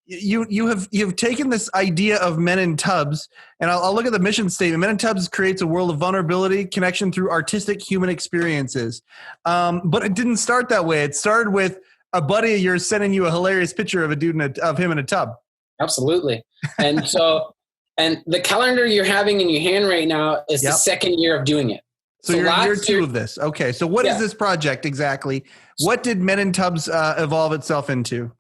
you've taken this idea of Men in Tubs, and I'll look at the mission statement. Men in Tubs creates a world of vulnerability, connection through artistic human experiences. But it didn't start that way. It started with a buddy of yours sending you a hilarious picture of a dude of him in a tub. Absolutely. And so, and the calendar you're having in your hand right now is the second year of doing it. So you're in year 2 of this. Okay. So what is this project exactly? What did Men in Tubs evolve itself into?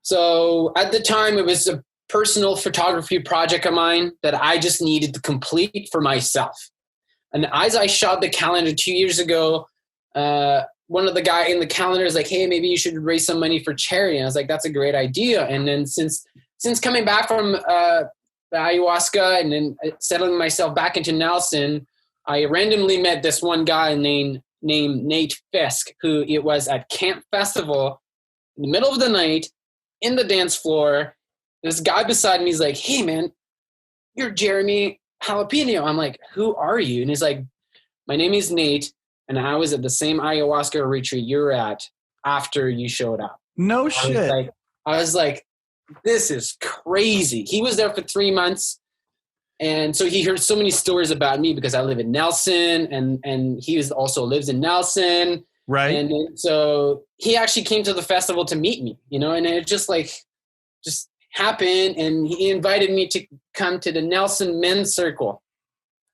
So at the time, it was a personal photography project of mine that I just needed to complete for myself. And as I shot the calendar 2 years ago, one of the guy in the calendar is like, hey, maybe you should raise some money for charity. And I was like, that's a great idea. And then since coming back from the ayahuasca and then settling myself back into Nelson, I randomly met this one guy named Nate Fisk, who it was at Camp Festival in the middle of the night in the dance floor. This guy beside me is like, hey, man, you're Jeremie Jalapeno. I'm like, who are you? And he's like, my name is Nate, and I was at the same ayahuasca retreat you're at after you showed up. No shit. I was like, this is crazy. He was there for 3 months. And so he heard so many stories about me because I live in Nelson, and he also lives in Nelson. Right. And so he actually came to the festival to meet me, and it just happened. And he invited me to come to the Nelson Men's Circle.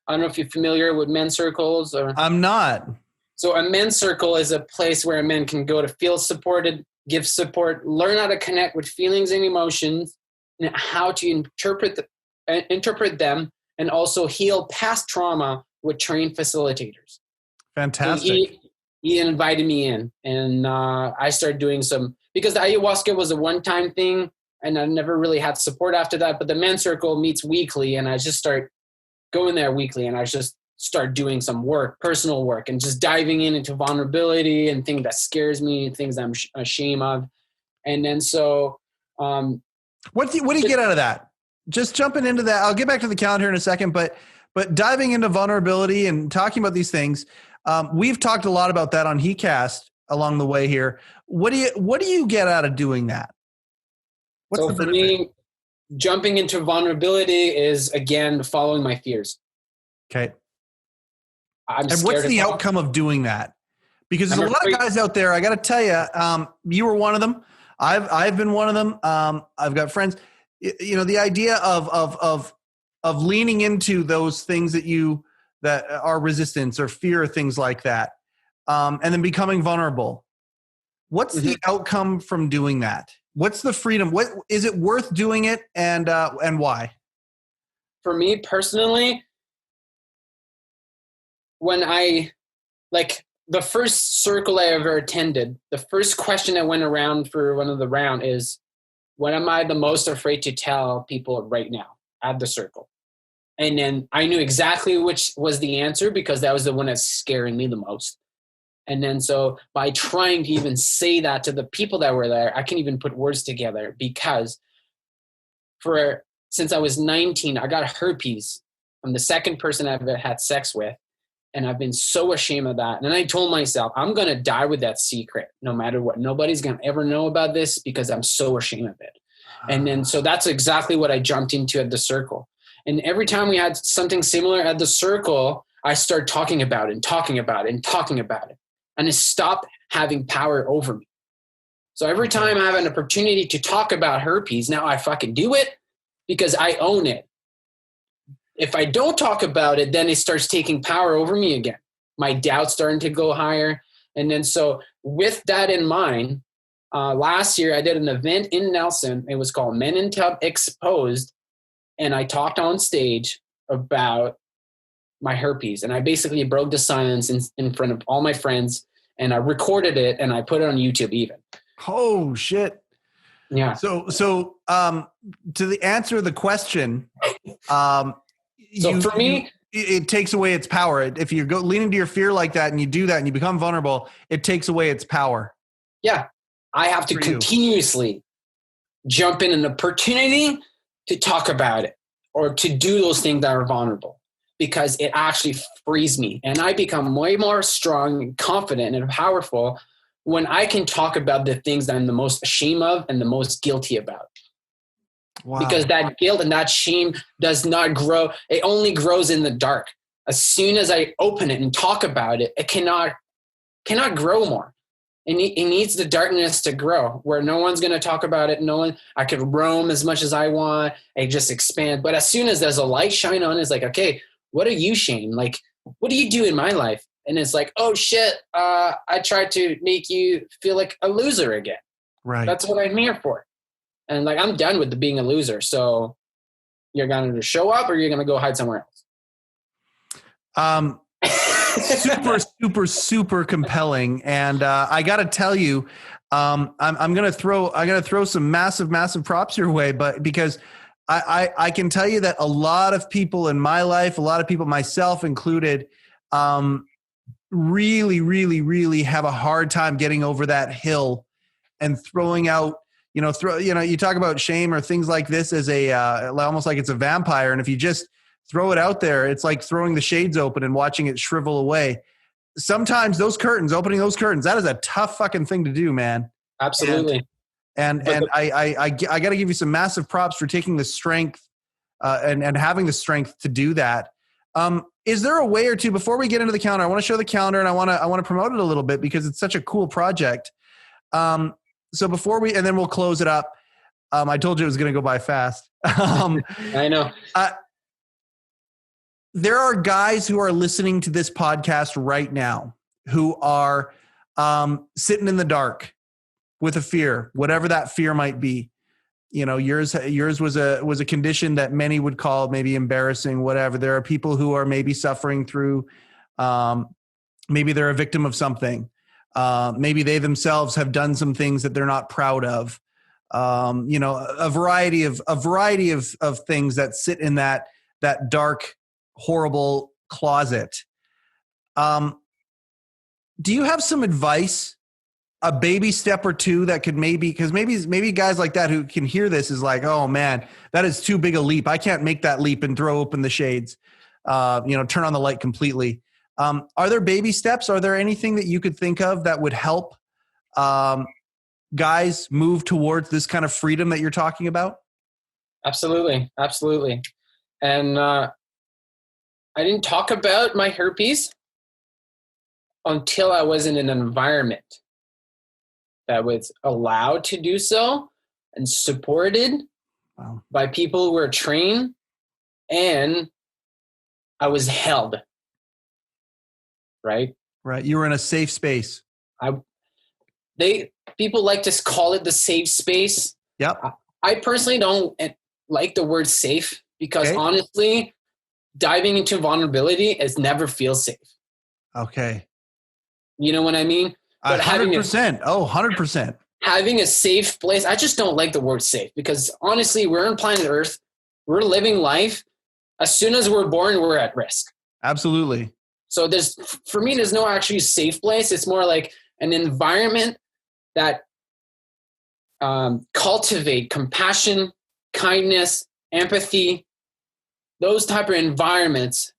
I don't know if you're familiar with men's circles or. I'm not. So a men's circle is a place where men can go to feel supported, give support, learn how to connect with feelings and emotions, and how to interpret them, and also heal past trauma with trained facilitators. Fantastic. So he invited me in, and I started doing because the ayahuasca was a one-time thing, and I never really had support after that. But the men's circle meets weekly, and I just start going there weekly, and I just start doing some work, personal work, and just diving into vulnerability and things that scares me, things I'm ashamed of. And then what do you get out of that? Just jumping into that. I'll get back to the calendar in a second, but diving into vulnerability and talking about these things. We've talked a lot about that on heCast along the way here. What do you get out of doing that? So for me, jumping into vulnerability is, again, following my fears. Okay. And what's the outcome of doing that? Because there's a lot of guys out there. I got to tell you, you were one of them. I've been one of them. I've got friends. The idea of leaning into those things that are resistance or fear, things like that, and then becoming vulnerable. What's the outcome from doing that? What's the freedom? What is it worth doing it, and why? For me personally, when the first circle I ever attended, the first question that went around for one of the round is, what am I the most afraid to tell people right now at the circle? And then I knew exactly which was the answer because that was the one that's scaring me the most. And then so by trying to even say that to the people that were there, I can even put words together because since I was 19, I got herpes. I'm the second person I've ever had sex with. And I've been so ashamed of that. And I told myself, I'm going to die with that secret no matter what. Nobody's going to ever know about this because I'm so ashamed of it. And then so that's exactly what I jumped into at the circle. And every time we had something similar at the circle, I started talking about it and talking about it and talking about it. And it stopped having power over me. So every time I have an opportunity to talk about herpes, now I fucking do it because I own it. If I don't talk about it, then it starts taking power over me again. My doubt's starting to go higher. And then so with that in mind, last year I did an event in Nelson. It was called Men in Tub Exposed. And I talked on stage about my herpes. And I basically broke the silence in front of all my friends. And I recorded it and I put it on YouTube even. Oh, shit. Yeah. So to the answer of the question, for me, it takes away its power. If you go lean into your fear like that and you do that and you become vulnerable, it takes away its power. Yeah. I have to continuously jump in an opportunity to talk about it or to do those things that are vulnerable because it actually frees me. And I become way more strong and confident and powerful when I can talk about the things that I'm the most ashamed of and the most guilty about. Wow. Because that guilt and that shame does not grow. It only grows in the dark. As soon as I open it and talk about it, it cannot grow more. It needs the darkness to grow where no one's going to talk about it. I could roam as much as I want and just expand. But as soon as there's a light shine on, it's like, okay, what are you, Shane? Like, what do you do in my life? And it's like, oh shit, I tried to make you feel like a loser again. Right. That's what I'm here for. And like, I'm done with being a loser. So you're going to show up or you're going to go hide somewhere else. Super compelling. And I got to tell you, I'm going to throw some massive props your way, but because I can tell you that a lot of people in my life, a lot of people, myself included, really have a hard time getting over that hill and throwing out, you talk about shame or things like this as almost like it's a vampire. And if you just throw it out there, it's like throwing the shades open and watching it shrivel away. Sometimes opening those curtains, that is a tough fucking thing to do, man. Absolutely. And I got to give you some massive props for taking the strength and having the strength to do that. Is there a way or two before we get into the calendar? I want to show the calendar and I want to promote it a little bit because it's such a cool project. So and then we'll close it up. I told you it was going to go by fast. I know. There are guys who are listening to this podcast right now who are sitting in the dark with a fear, whatever that fear might be. Yours was a condition that many would call maybe embarrassing, whatever. There are people who are maybe suffering through, maybe they're a victim of something. Maybe they themselves have done some things that they're not proud of. A variety of things that sit in that dark, horrible closet. Do you have some advice? A baby step or two that could because maybe guys like that who can hear this is like, oh man, that is too big a leap. I can't make that leap and throw open the shades, turn on the light completely. Are there baby steps? Are there anything that you could think of that would help guys move towards this kind of freedom that you're talking about? Absolutely. And I didn't talk about my herpes until I was in an environment that was allowed to do so and supported by people who were trained, and I was held. Right. You were in a safe space. People like to call it the safe space. Yep. I personally don't like the word safe because honestly, diving into vulnerability never feels safe. Okay. You know what I mean? But 100%. 100%. Having a safe place. I just don't like the word safe because honestly, we're on planet Earth. We're living life. As soon as we're born, we're at risk. Absolutely. So for me, there's no actually safe place. It's more like an environment that cultivate compassion, kindness, empathy. Those type of environments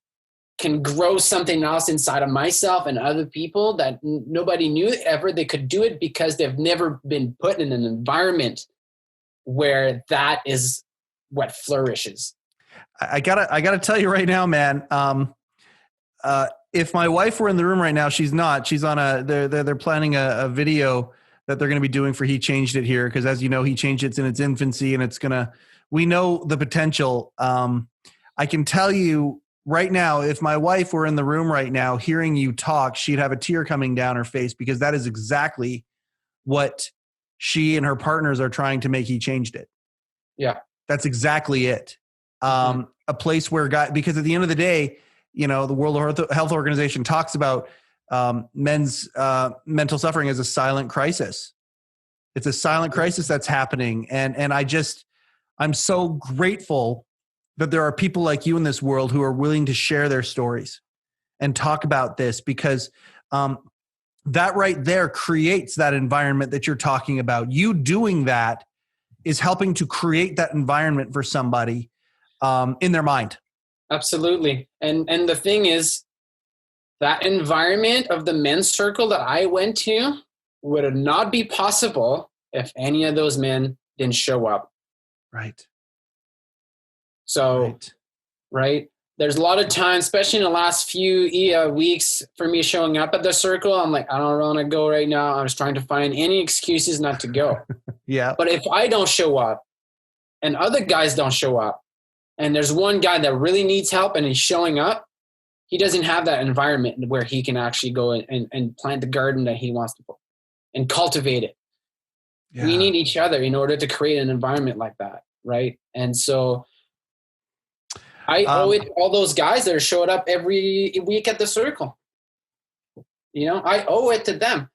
can grow something else inside of myself and other people that nobody knew ever they could do it because they've never been put in an environment where that is what flourishes. I gotta tell you right now, man. If my wife were in the room right now, she's not. She's on they're planning a video that they're going to be doing for He Changed It here because, as you know, He Changed It's in its infancy and we know the potential. I can tell you right now, if my wife were in the room right now hearing you talk, she'd have a tear coming down her face because that is exactly what she and her partners are trying to make He Changed It. Yeah. That's exactly it. A place where because at the end of the day, the World Health Organization talks about men's mental suffering as a silent crisis. It's a silent crisis that's happening. And I'm so grateful that there are people like you in this world who are willing to share their stories and talk about this because that right there creates that environment that you're talking about. You doing that is helping to create that environment for somebody in their mind. Absolutely. And the thing is, that environment of the men's circle that I went to would not be possible if any of those men didn't show up. Right. So, right. There's a lot of times, especially in the last few weeks, for me showing up at the circle, I'm like, I don't want to go right now. I was trying to find any excuses not to go. Yeah. But if I don't show up and other guys don't show up, and there's one guy that really needs help and he's showing up, he doesn't have that environment where he can actually go and plant the garden that he wants to put and cultivate it. We need each other in order to create an environment like that, right? And so I owe it to all those guys that are showing up every week at the circle. I owe it to them.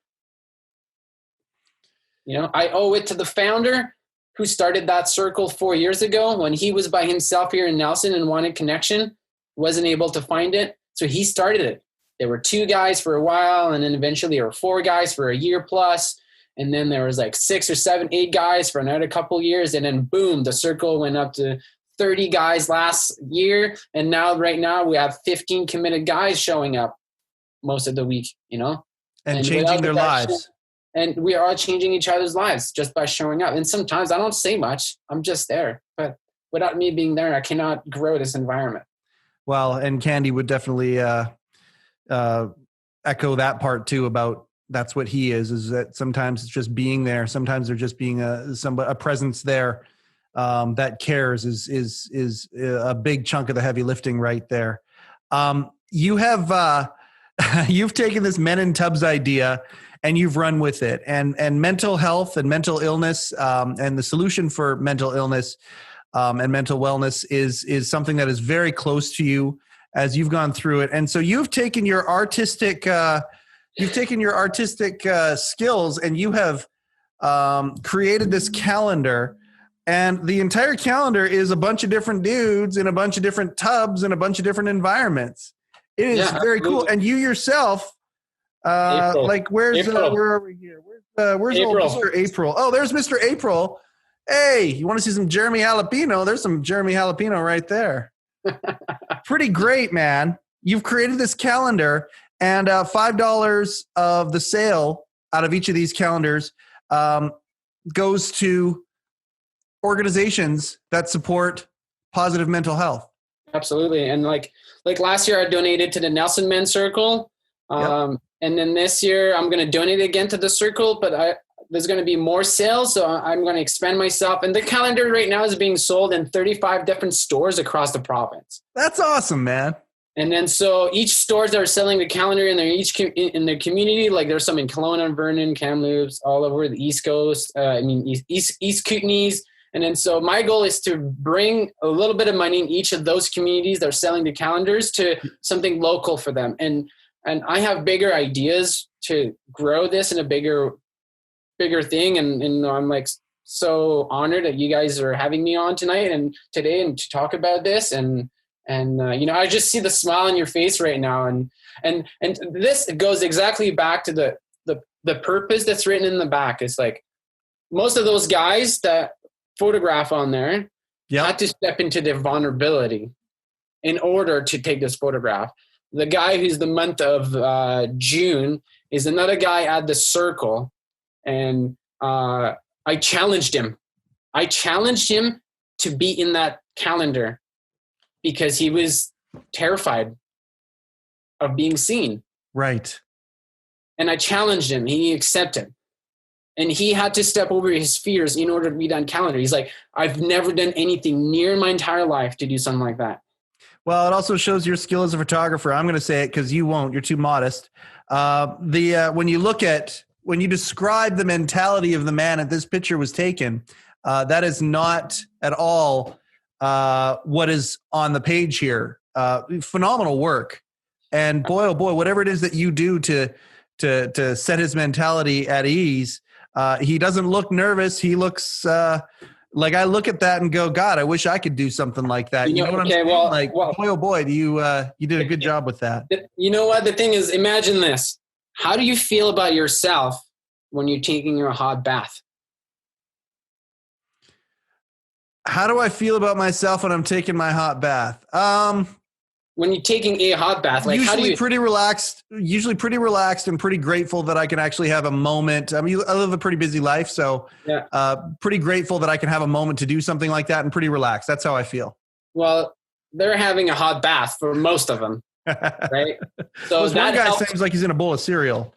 I owe it to the founder who started that circle 4 years ago when he was by himself here in Nelson and wanted connection, wasn't able to find it. So he started it. There were 2 guys for a while, and then eventually there were 4 guys for a year plus. And then there was like 6 or 7, 8 guys for another couple years. And then boom, the circle went up to 30 guys last year. And right now we have 15 committed guys showing up most of the week, and changing their lives. And we are all changing each other's lives just by showing up. And sometimes I don't say much. I'm just there. But without me being there, I cannot grow this environment. Well, and Candy would definitely echo that part too about that's what he is that sometimes it's just being there. Sometimes they're just being a presence there that cares is a big chunk of the heavy lifting right there. You have you've taken this Men in Tubs idea and you've run with it, and mental health and mental illness and the solution for mental illness and mental wellness is something that is very close to you as you've gone through it. And so you've taken your artistic skills and you have created this calendar, and the entire calendar is a bunch of different dudes in a bunch of different tubs and a bunch of different environments. It is very cool. And you yourself, where are we here? Where's old Mr. April? Oh, there's Mr. April. Hey, you want to see some Jeremie Jalapeno? There's some Jeremie Jalapeno right there. Pretty great, man. You've created this calendar, and $5 of the sale out of each of these calendars goes to organizations that support positive mental health. Absolutely. And like last year, I donated to the Nelson Men's Circle. And then this year, I'm going to donate again to the circle, but there's going to be more sales. So I'm going to expand myself. And the calendar right now is being sold in 35 different stores across the province. That's awesome, man. And then so each stores that are selling the calendar in their community, like there's some in Kelowna, Vernon, Kamloops, all over the East Coast, East Kootenays. And then so my goal is to bring a little bit of money in each of those communities that are selling the calendars to something local for them. And I have bigger ideas to grow this in a bigger thing. And I'm like so honored that you guys are having me on tonight and today and to talk about this. And I just see the smile on your face right now. And this goes exactly back to the purpose that's written in the back. It's like most of those guys that photograph on there had to step into their vulnerability in order to take this photograph. The guy who's the month of June is another guy at the circle. And I challenged him. I challenged him to be in that calendar because he was terrified of being seen. Right. And I challenged him. He accepted. And he had to step over his fears in order to be on calendar. He's like, I've never done anything near my entire life to do something like that. Well, it also shows your skill as a photographer. I'm going to say it because you won't. You're too modest. When you describe the mentality of the man that this picture was taken, that is not at all what is on the page here. Phenomenal work. And boy, oh boy, whatever it is that you do to set his mentality at ease, he doesn't look nervous. He looks like I look at that and go, God, I wish I could do something like that. You know what I'm saying? Boy, oh boy, you did a good job with that. You know what? The thing is, imagine this. How do you feel about yourself when you're taking your hot bath? How do I feel about myself when I'm taking my hot bath? When you're taking a hot bath, like usually pretty relaxed and pretty grateful that I can actually have a moment. I mean, I live a pretty busy life, so pretty grateful that I can have a moment to do something like that and pretty relaxed. That's how I feel. Well, they're having a hot bath for most of them, right? So one guy seems like he's in a bowl of cereal.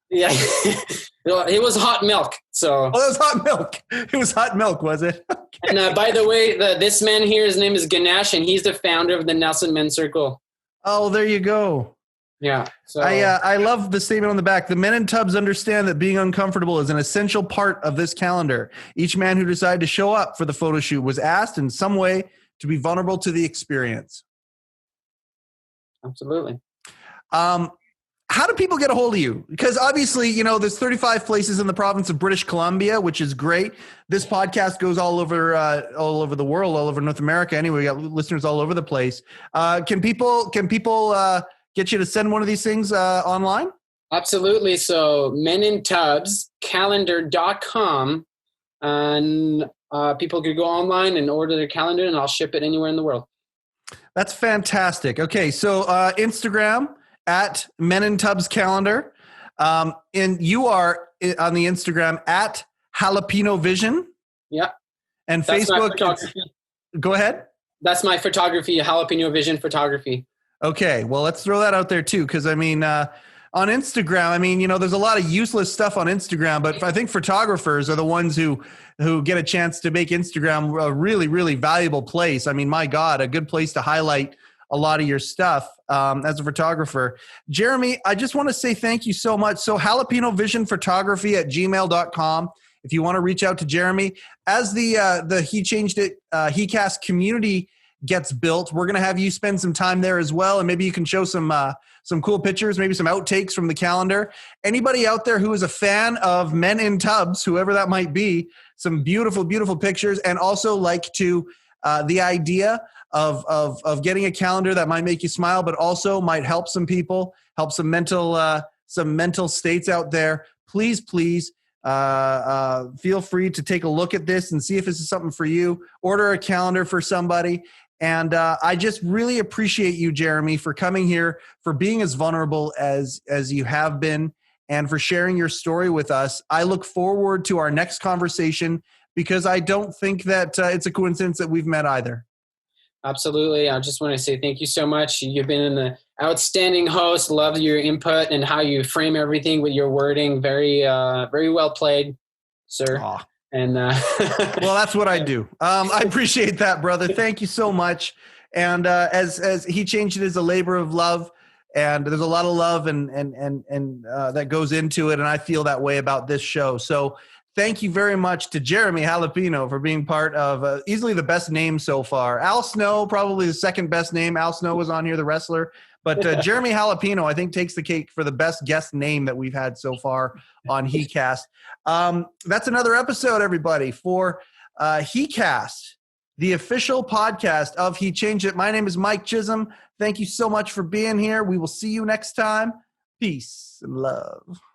Yeah. It was hot milk. So it was hot milk. It was hot milk, was it? Okay. And by the way, this man here, his name is Ganesh, and he's the founder of the Nelson Men's Circle. Oh, there you go. Yeah. So I love the statement on the back. The men in tubs understand that being uncomfortable is an essential part of this calendar. Each man who decided to show up for the photo shoot was asked in some way to be vulnerable to the experience. absolutely. How do people get a hold of you? Because obviously, there's 35 places in the province of British Columbia, which is great. This podcast goes all over the world, all over North America. Anyway, we got listeners all over the place. Can people get you to send one of these things online? Absolutely. So menintubscalendar.com, and people could go online and order their calendar, and I'll ship it anywhere in the world. That's fantastic. Okay, so Instagram at Men in Tubs Calendar, and you are on the Instagram at Jalapenovision. Yeah, and that's Facebook. My photography. Go ahead. That's my photography, Jalapenovision photography. Okay, well, let's throw that out there too, because on Instagram, there's a lot of useless stuff on Instagram, but I think photographers are the ones who get a chance to make Instagram a really, really valuable place. I mean, my God, a good place to highlight a lot of your stuff as a photographer. Jeremie, I just want to say thank you so much. So jalapenovisionphotography@gmail.com. If you want to reach out to Jeremie, as the He Changed It heCast community gets built, we're going to have you spend some time there as well. And maybe you can show some cool pictures, maybe some outtakes from the calendar. Anybody out there who is a fan of Men in Tubs, whoever that might be, some beautiful, beautiful pictures, and also like to the idea of getting a calendar that might make you smile, but also might help some people, help some mental states out there. Please feel free to take a look at this and see if this is something for you. Order a calendar for somebody. And I just really appreciate you, Jeremie, for coming here, for being as vulnerable as you have been, and for sharing your story with us. I look forward to our next conversation, because I don't think that it's a coincidence that we've met either. Absolutely. I just want to say thank you so much. You've been an outstanding host. Love your input and how you frame everything with your wording. Very, very well played, sir. Aww. And well, that's what I do. I appreciate that, brother. Thank you so much. And as He Changed It is a labor of love, and there's a lot of love and that goes into it, and I feel that way about this show. So thank you very much to Jeremie Jalapeno for being part of easily the best name so far. Al Snow, probably the second best name. Al Snow was on here, the wrestler. But Jeremie Jalapeno, I think, takes the cake for the best guest name that we've had so far on heCast. That's another episode, everybody, for heCast, the official podcast of He Changed It. My name is Mike Chisholm. Thank you so much for being here. We will see you next time. Peace and love.